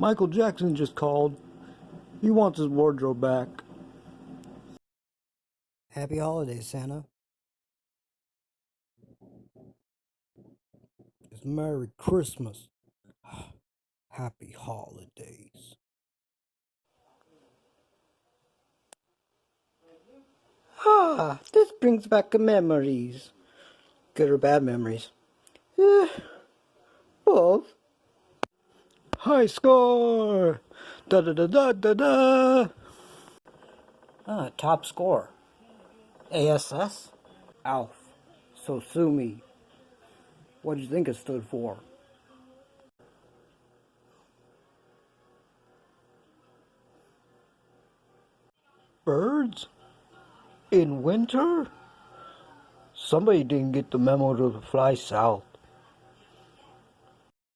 Michael Jackson just called. He wants his wardrobe back. Happy holidays, Santa. It's Merry Christmas. Happy holidays. This brings back memories. Good or bad memories? Both. High score! Da da da da da da! Top score. ASS? Alf. So sue me. What do you think it stood for? Birds? In winter? Somebody didn't get the memo to fly south.